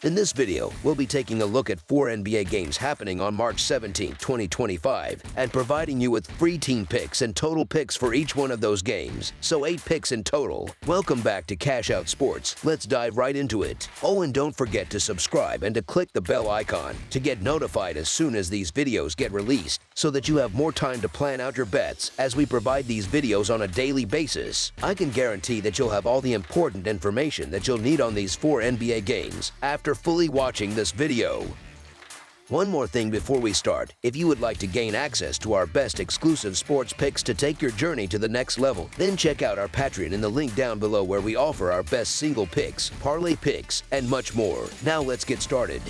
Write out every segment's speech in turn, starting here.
In this video, we'll be taking a look at 4 NBA games happening on March 17, 2025, and providing you with free team picks and total picks for each one of those games, so 8 picks in total. Welcome back to Cash Out Sports. Let's dive right into it. Oh, and don't forget to subscribe and to click the bell icon to get notified as soon as these videos get released, so that you have more time to plan out your bets as we provide these videos on a daily basis. I can guarantee that you'll have all the important information that you'll need on these 4 NBA games after fully watching this video. One more thing before we start. If you would like to gain access to our best exclusive sports picks to take your journey to the next level, then check out our Patreon in the link down below, where we offer our best single picks, parlay picks, and much more. Now let's get started.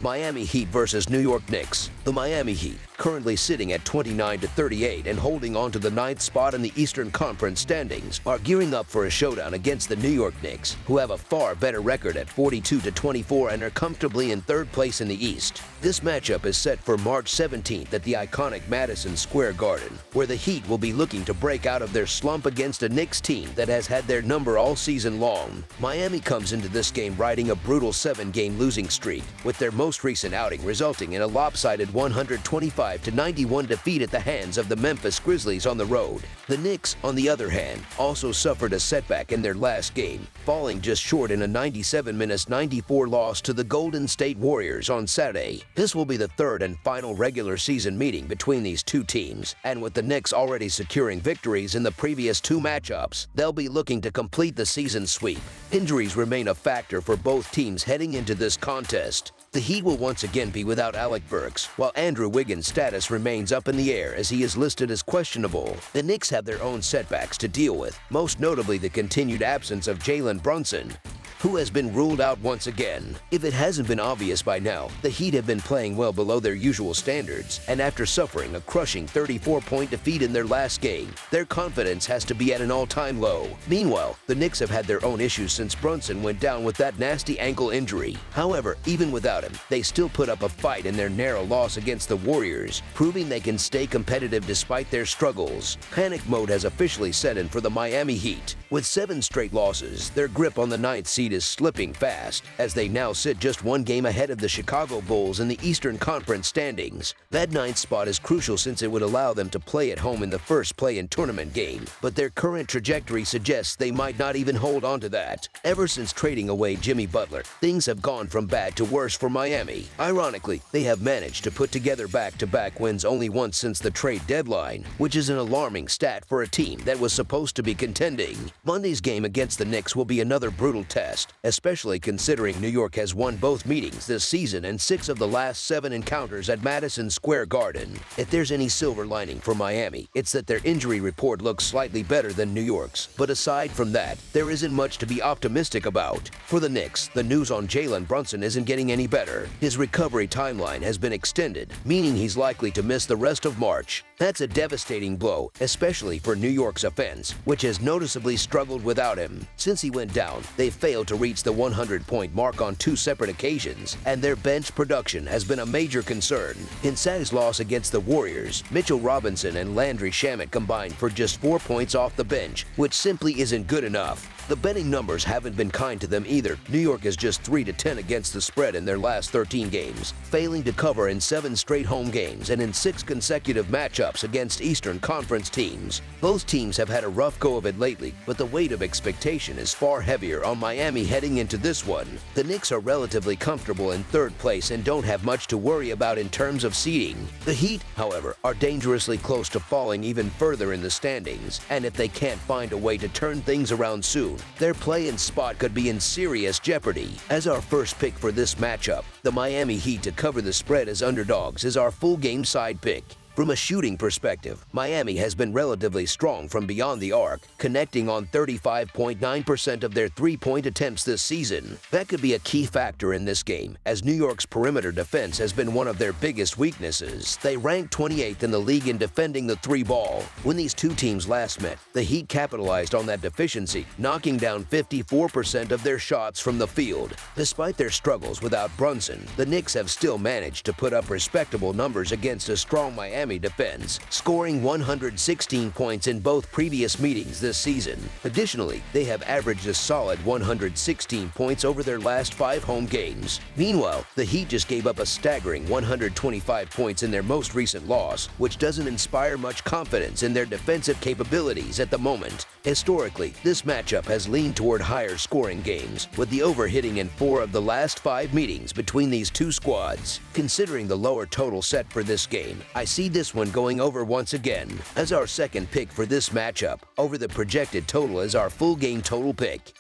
Miami Heat versus New York Knicks. The Miami Heat, currently sitting at 29-38 and holding on to the 9th spot in the Eastern Conference standings, are gearing up for a showdown against the New York Knicks, who have a far better record at 42-24 and are comfortably in 3rd place in the East. This matchup is set for March 17th at the iconic Madison Square Garden, where the Heat will be looking to break out of their slump against a Knicks team that has had their number all season long. Miami comes into this game riding a brutal 7-game losing streak, with their most recent outing resulting in a lopsided 125-91 defeat at the hands of the Memphis Grizzlies on the road. The Knicks, on the other hand, also suffered a setback in their last game, falling just short in a 97-94 loss to the Golden State Warriors on Saturday. This will be the 3rd and final regular season meeting between these two teams, and with the Knicks already securing victories in the previous 2 matchups, they'll be looking to complete the season sweep. Injuries remain a factor for both teams heading into this contest. The Heat will once again be without Alec Burks, while Andrew Wiggins' status remains up in the air as he is listed as questionable. The Knicks have their own setbacks to deal with, most notably the continued absence of Jalen Brunson, who has been ruled out once again. If it hasn't been obvious by now, the Heat have been playing well below their usual standards, and after suffering a crushing 34-point defeat in their last game, their confidence has to be at an all-time low. Meanwhile, the Knicks have had their own issues since Brunson went down with that nasty ankle injury. However, even without him, they still put up a fight in their narrow loss against the Warriors, proving they can stay competitive despite their struggles. Panic mode has officially set in for the Miami Heat. With 7 straight losses, their grip on the 9th seed is slipping fast, as they now sit just 1 game ahead of the Chicago Bulls in the Eastern Conference standings. That 9th spot is crucial since it would allow them to play at home in the first play-in tournament game, but their current trajectory suggests they might not even hold on to that. Ever since trading away Jimmy Butler, things have gone from bad to worse for Miami. Ironically, they have managed to put together back-to-back wins only once since the trade deadline, which is an alarming stat for a team that was supposed to be contending. Monday's game against the Knicks will be another brutal test, especially considering New York has won both meetings this season and 6 of the last 7 encounters at Madison Square Garden. If there's any silver lining for Miami, it's that their injury report looks slightly better than New York's. But aside from that, there isn't much to be optimistic about. For the Knicks, the news on Jalen Brunson isn't getting any better. His recovery timeline has been extended, meaning he's likely to miss the rest of March. That's a devastating blow, especially for New York's offense, which has noticeably struggled without him. Since he went down, they failed to reach the 100-point mark on 2 separate occasions, and their bench production has been a major concern. In Saturday's loss against the Warriors, Mitchell Robinson and Landry Shamet combined for just 4 points off the bench, which simply isn't good enough. The betting numbers haven't been kind to them either. New York is just 3-10 against the spread in their last 13 games, failing to cover in 7 straight home games and in 6 consecutive matchups against Eastern Conference teams. Both teams have had a rough go of it lately, but the weight of expectation is far heavier on Miami heading into this one. The Knicks are relatively comfortable in 3rd place and don't have much to worry about in terms of seeding. The Heat, however, are dangerously close to falling even further in the standings, and if they can't find a way to turn things around soon, their play-in spot could be in serious jeopardy. As our first pick for this matchup, the Miami Heat to cover the spread as underdogs is our full game side pick. From a shooting perspective, Miami has been relatively strong from beyond the arc, connecting on 35.9% of their three-point attempts this season. That could be a key factor in this game, as New York's perimeter defense has been one of their biggest weaknesses. They rank 28th in the league in defending the 3-ball. When these two teams last met, the Heat capitalized on that deficiency, knocking down 54% of their shots from the field. Despite their struggles without Brunson, the Knicks have still managed to put up respectable numbers against a strong Miami Miami defends, scoring 116 points in both previous meetings this season. Additionally, they have averaged a solid 116 points over their last 5 home games. Meanwhile, the Heat just gave up a staggering 125 points in their most recent loss, which doesn't inspire much confidence in their defensive capabilities at the moment. Historically, this matchup has leaned toward higher scoring games, with the over hitting in 4 of the last 5 meetings between these two squads. Considering the lower total set for this game, I see this one going over once again. As our second pick for this matchup, over the projected total is our full game total pick.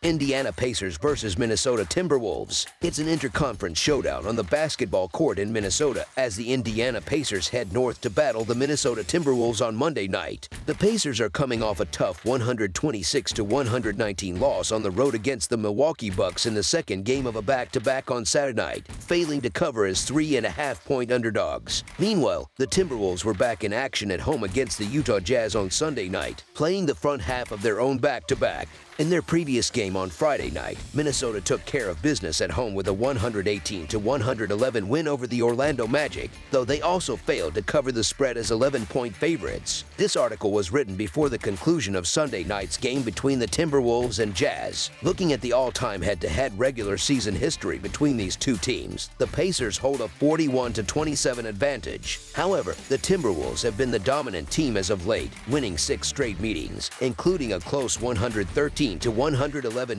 Indiana Pacers versus Minnesota Timberwolves. It's an interconference showdown on the basketball court in Minnesota as the Indiana Pacers head north to battle the Minnesota Timberwolves on Monday night. The Pacers are coming off a tough 126-119 loss on the road against the Milwaukee Bucks in the second game of a back-to-back on Saturday night, failing to cover as 3.5-point underdogs. Meanwhile, the Timberwolves were back in action at home against the Utah Jazz on Sunday night, playing the front half of their own back-to-back. In their previous game on Friday night, Minnesota took care of business at home with a 118-111 win over the Orlando Magic, though they also failed to cover the spread as 11-point favorites. This article was written before the conclusion of Sunday night's game between the Timberwolves and Jazz. Looking at the all-time head-to-head regular season history between these two teams, the Pacers hold a 41-27 advantage. However, the Timberwolves have been the dominant team as of late, winning 6 straight meetings, including a close 113-111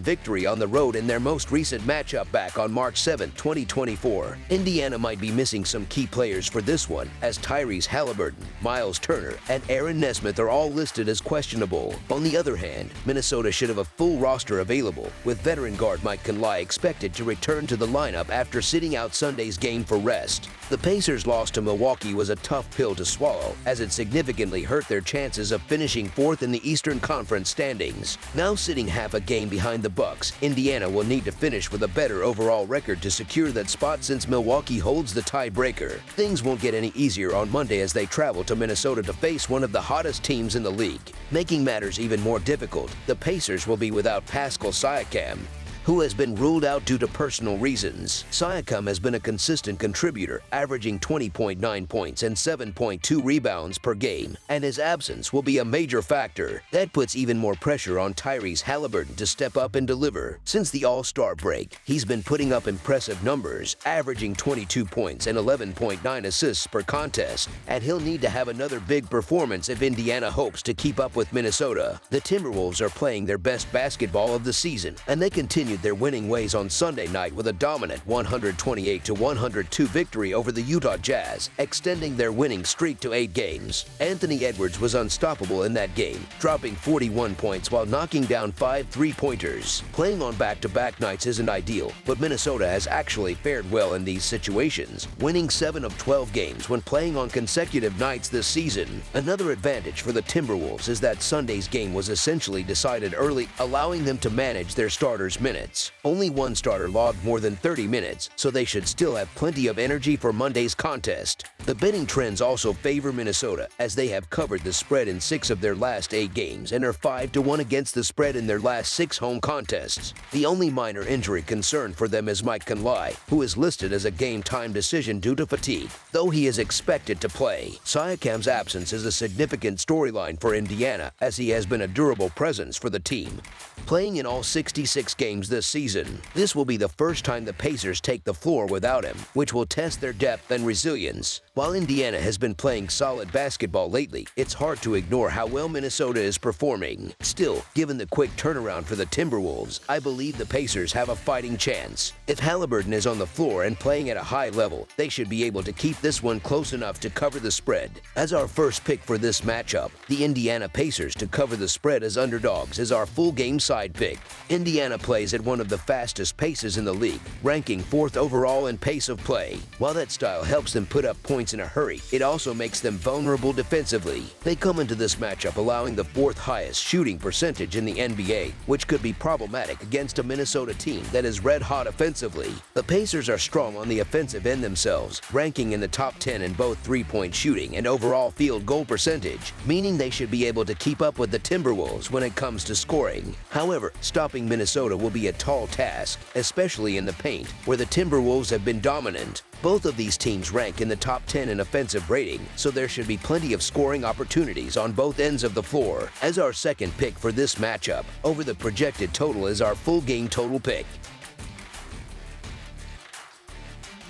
victory on the road in their most recent matchup back on March 7, 2024. Indiana might be missing some key players for this one, as Tyrese Halliburton, Miles Turner, and Aaron Nesmith are all listed as questionable. On the other hand, Minnesota should have a full roster available, with veteran guard Mike Conley expected to return to the lineup after sitting out Sunday's game for rest. The Pacers' loss to Milwaukee was a tough pill to swallow, as it significantly hurt their chances of finishing 4th in the Eastern Conference standings. Now sitting half a game behind the Bucks, Indiana will need to finish with a better overall record to secure that spot since Milwaukee holds the tiebreaker. Things won't get any easier on Monday as they travel to Minnesota to face one of the hottest teams in the league. Making matters even more difficult, the Pacers will be without Pascal Siakam, who has been ruled out due to personal reasons. Siakam has been a consistent contributor, averaging 20.9 points and 7.2 rebounds per game, and his absence will be a major factor. That puts even more pressure on Tyrese Halliburton to step up and deliver. Since the All-Star break, he's been putting up impressive numbers, averaging 22 points and 11.9 assists per contest, and he'll need to have another big performance if Indiana hopes to keep up with Minnesota. The Timberwolves are playing their best basketball of the season, and they continued their winning ways on Sunday night with a dominant 128-102 victory over the Utah Jazz, extending their winning streak to 8 games. Anthony Edwards was unstoppable in that game, dropping 41 points while knocking down 5 three-pointers. Playing on back-to-back nights isn't ideal, but Minnesota has actually fared well in these situations, winning 7 of 12 games when playing on consecutive nights this season. Another advantage for the Timberwolves is that Sunday's game was essentially decided early, allowing them to manage their starters' minutes. Only one starter logged more than 30 minutes, so they should still have plenty of energy for Monday's contest. The betting trends also favor Minnesota, as they have covered the spread in 6 of their last 8 games and are 5-1 against the spread in their last 6 home contests. The only minor injury concern for them is Mike Conley, who is listed as a game-time decision due to fatigue, though he is expected to play. Siakam's absence is a significant storyline for Indiana, as he has been a durable presence for the team, playing in all 66 games this season. This will be the first time the Pacers take the floor without him, which will test their depth and resilience. While Indiana has been playing solid basketball lately, it's hard to ignore how well Minnesota is performing. Still, given the quick turnaround for the Timberwolves, I believe the Pacers have a fighting chance. If Halliburton is on the floor and playing at a high level, they should be able to keep this one close enough to cover the spread. As our first pick for this matchup, the Indiana Pacers to cover the spread as underdogs is our full game side pick. Indiana plays at one of the fastest paces in the league, ranking 4th overall in pace of play. While that style helps them put up points in a hurry, it also makes them vulnerable defensively. They come into this matchup allowing the 4th highest shooting percentage in the NBA, which could be problematic against a Minnesota team that is red hot offensively. The Pacers are strong on the offensive end themselves, ranking in the top 10 in both three-point shooting and overall field goal percentage, meaning they should be able to keep up with the Timberwolves when it comes to scoring. However, stopping Minnesota will be a tall task, especially in the paint, where the Timberwolves have been dominant. Both of these teams rank in the top 10 in offensive rating, so there should be plenty of scoring opportunities on both ends of the floor. As our second pick for this matchup, over the projected total is our full game total pick.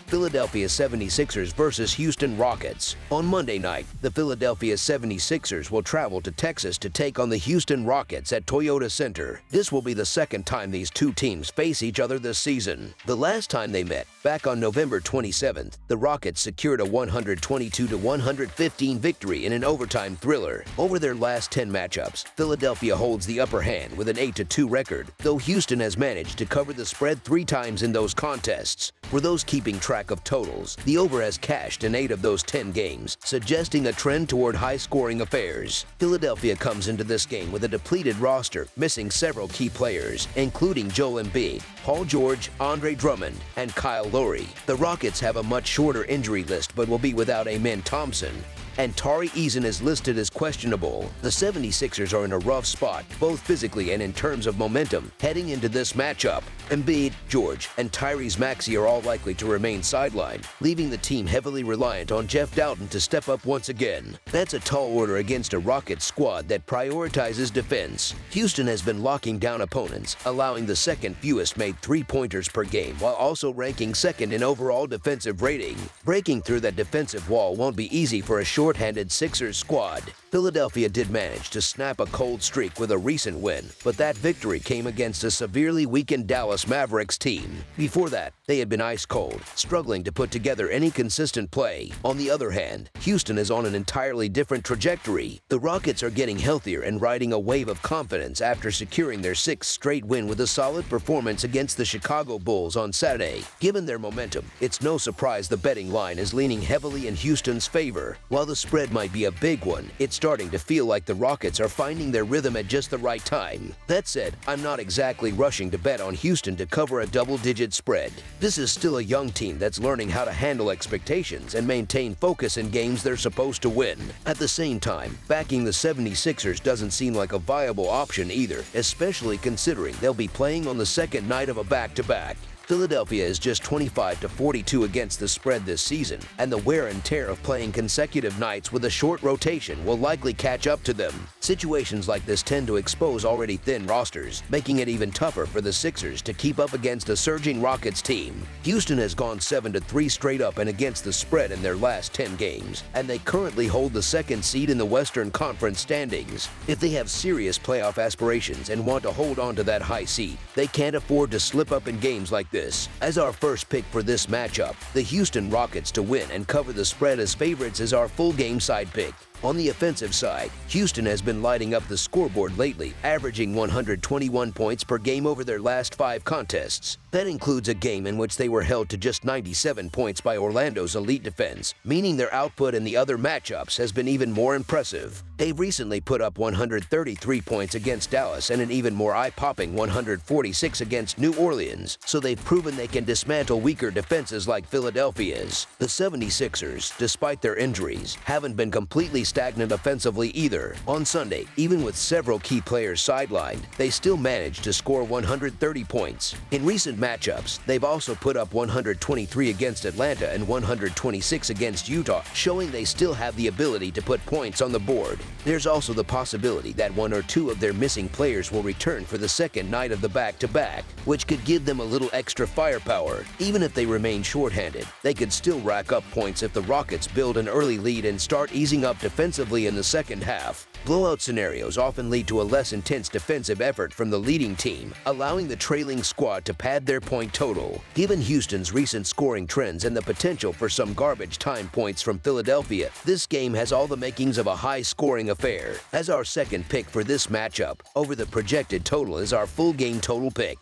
Philadelphia 76ers versus Houston Rockets. On Monday night, the Philadelphia 76ers will travel to Texas to take on the Houston Rockets at Toyota Center. This will be the second time these two teams face each other this season. The last time they met, back on November 27th, the Rockets secured a 122-115 victory in an overtime thriller. Over their last 10 matchups, Philadelphia holds the upper hand with an 8-2 record, though Houston has managed to cover the spread 3 times in those contests. For those keeping track of totals, the over has cashed in 8 of those 10 games, suggesting a trend toward high-scoring affairs. Philadelphia comes into this game with a depleted roster, missing several key players, including Joel Embiid, Paul George, Andre Drummond, and Kyle Lowry. The Rockets have a much shorter injury list but will be without Amen Thompson, and Tari Eason is listed as questionable. The 76ers are in a rough spot, both physically and in terms of momentum, heading into this matchup. Embiid, George, and Tyrese Maxey are all likely to remain sidelined, leaving the team heavily reliant on Jeff Doughton to step up once again. That's a tall order against a Rockets squad that prioritizes defense. Houston has been locking down opponents, allowing the second fewest made three-pointers per game, while also ranking second in overall defensive rating. Breaking through that defensive wall won't be easy for a short-handed Sixers squad. Philadelphia did manage to snap a cold streak with a recent win, but that victory came against a severely weakened Dallas Mavericks team. Before that, they had been ice cold, struggling to put together any consistent play. On the other hand, Houston is on an entirely different trajectory. The Rockets are getting healthier and riding a wave of confidence after securing their 6th straight win with a solid performance against the Chicago Bulls on Saturday. Given their momentum, it's no surprise the betting line is leaning heavily in Houston's favor. While the spread might be a big one, it's starting to feel like the Rockets are finding their rhythm at just the right time. That said, I'm not exactly rushing to bet on Houston to cover a double-digit spread. This is still a young team that's learning how to handle expectations and maintain focus in games they're supposed to win. At the same time, backing the 76ers doesn't seem like a viable option either, especially considering they'll be playing on the second night of a back-to-back. Philadelphia is just 25-42 against the spread this season, and the wear and tear of playing consecutive nights with a short rotation will likely catch up to them. Situations like this tend to expose already thin rosters, making it even tougher for the Sixers to keep up against a surging Rockets team. Houston has gone 7-3 straight up and against the spread in their last 10 games, and they currently hold the second seed in the Western Conference standings. If they have serious playoff aspirations and want to hold on to that high seed, they can't afford to slip up in games like this. As our first pick for this matchup, the Houston Rockets to win and cover the spread as favorites is our full game side pick. On the offensive side, Houston has been lighting up the scoreboard lately, averaging 121 points per game over their last 5 contests. That includes a game in which they were held to just 97 points by Orlando's elite defense, meaning their output in the other matchups has been even more impressive. They've recently put up 133 points against Dallas and an even more eye-popping 146 against New Orleans, so they've proven they can dismantle weaker defenses like Philadelphia's. The 76ers, despite their injuries, haven't been completely stagnant offensively either. On Sunday, even with several key players sidelined, they still managed to score 130 points. In recent matchups, they've also put up 123 against Atlanta and 126 against Utah, showing they still have the ability to put points on the board. There's also the possibility that 1 or 2 of their missing players will return for the second night of the back-to-back, which could give them a little extra firepower. Even if they remain shorthanded, they could still rack up points if the Rockets build an early lead and start easing up defensively in the second half. Blowout scenarios often lead to a less intense defensive effort from the leading team, allowing the trailing squad to pad their point total. Given Houston's recent scoring trends and the potential for some garbage time points from Philadelphia, this game has all the makings of a high-scoring affair. As our second pick for this matchup, over the projected total is our full game total pick.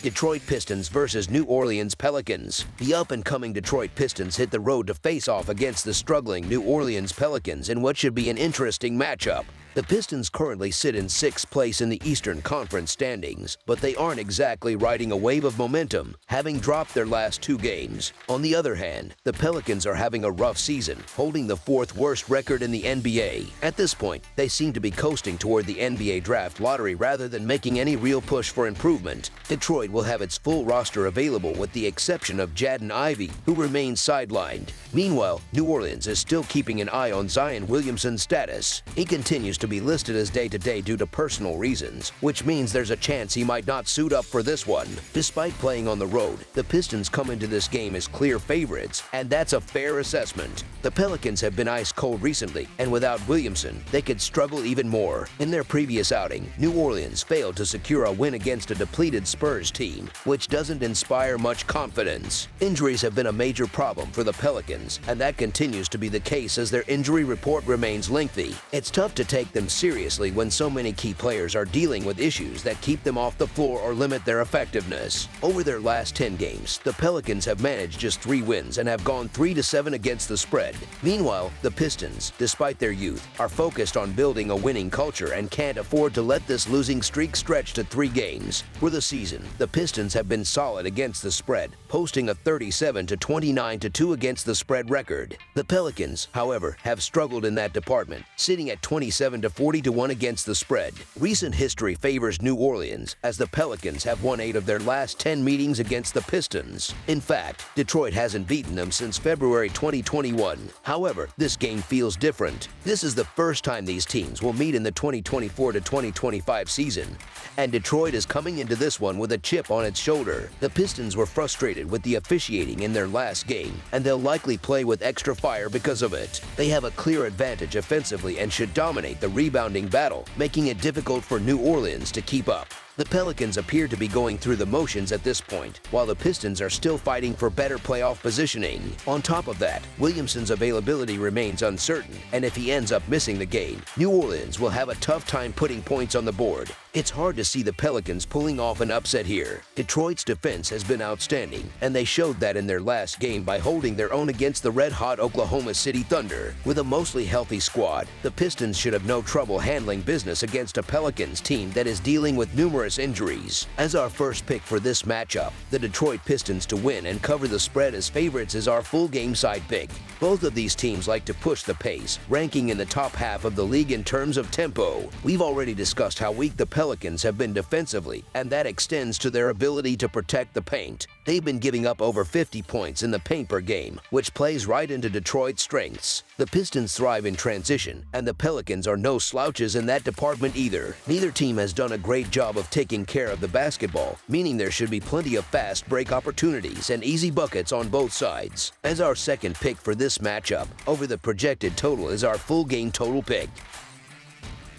Detroit Pistons versus New Orleans Pelicans. The up-and-coming Detroit Pistons hit the road to face off against the struggling New Orleans Pelicans in what should be an interesting matchup. The Pistons currently sit in 6th place in the Eastern Conference standings, but they aren't exactly riding a wave of momentum, having dropped their last 2 games. On the other hand, the Pelicans are having a rough season, holding the 4th worst record in the NBA. At this point, they seem to be coasting toward the NBA draft lottery rather than making any real push for improvement. Detroit will have its full roster available with the exception of Jaden Ivey, who remains sidelined. Meanwhile, New Orleans is still keeping an eye on Zion Williamson's status. He continues to be listed as day-to-day due to personal reasons, which means there's a chance he might not suit up for this one. Despite playing on the road, the Pistons come into this game as clear favorites, and that's a fair assessment. The Pelicans have been ice cold recently, and without Williamson, they could struggle even more. In their previous outing, New Orleans failed to secure a win against a depleted Spurs team, which doesn't inspire much confidence. Injuries have been a major problem for the Pelicans, and that continues to be the case as their injury report remains lengthy. It's tough to take them seriously when so many key players are dealing with issues that keep them off the floor or limit their effectiveness. Over their last 10 games, the Pelicans have managed just 3 wins and have gone 3-7 against the spread. Meanwhile, the Pistons, despite their youth, are focused on building a winning culture and can't afford to let this losing streak stretch to 3 games. For the season, the Pistons have been solid against the spread, posting a 37-29-2 against the spread record. The Pelicans, however, have struggled in that department, sitting at 27-40-1 against the spread. Recent history favors New Orleans, as the Pelicans have won 8 of their last 10 meetings against the Pistons. In fact, Detroit hasn't beaten them since February 2021. However, this game feels different. This is the first time these teams will meet in the 2024-2025 season, and Detroit is coming into this one with a chip on its shoulder. The Pistons were frustrated with the officiating in their last game, and they'll likely play with extra fire because of it. They have a clear advantage offensively and should dominate the rebounding battle, making it difficult for New Orleans to keep up. The Pelicans appear to be going through the motions at this point, while the Pistons are still fighting for better playoff positioning. On top of that, Williamson's availability remains uncertain, and if he ends up missing the game, New Orleans will have a tough time putting points on the board. It's hard to see the Pelicans pulling off an upset here. Detroit's defense has been outstanding, and they showed that in their last game by holding their own against the red-hot Oklahoma City Thunder. With a mostly healthy squad, the Pistons should have no trouble handling business against a Pelicans team that is dealing with numerous injuries. As our first pick for this matchup, the Detroit Pistons to win and cover the spread as favorites is our full game side pick. Both of these teams like to push the pace, ranking in the top half of the league in terms of tempo. We've already discussed how weak the Pelicans have been defensively, and that extends to their ability to protect the paint. They've been giving up over 50 points in the paint per game, which plays right into Detroit's strengths. The Pistons thrive in transition, and the Pelicans are no slouches in that department either. Neither team has done a great job of taking care of the basketball, meaning there should be plenty of fast break opportunities and easy buckets on both sides. As our second pick for this matchup, over the projected total is our full game total pick.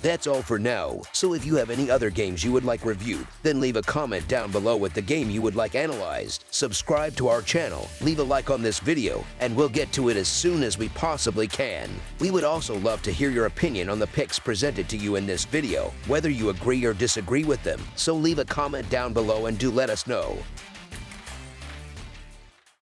That's all for now, so if you have any other games you would like reviewed, then leave a comment down below with the game you would like analyzed. Subscribe to our channel, leave a like on this video, and we'll get to it as soon as we possibly can. We would also love to hear your opinion on the picks presented to you in this video, whether you agree or disagree with them, so leave a comment down below and do let us know.